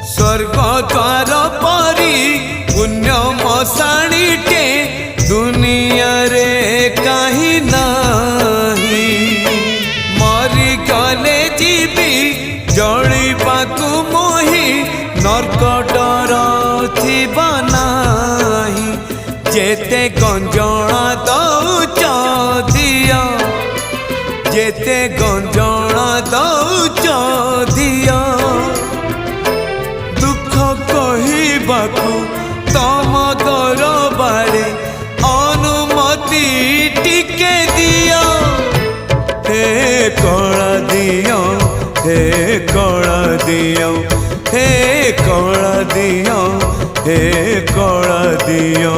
स्वर्ग द्वार परी पुण्य मशाणीटे दुनिया रे कहीं नहीं। मरी गले जीवी जलिबाकू मोही नरक डर थिबा नाही। जेते गंजणा दौच दिया जेते गंजणा दौच दिया दुख कहिबाकू तम दरबारे अनुमति टिके दिया। हे कला दिया हे कला दिया हे कला दिया हे कला दिया।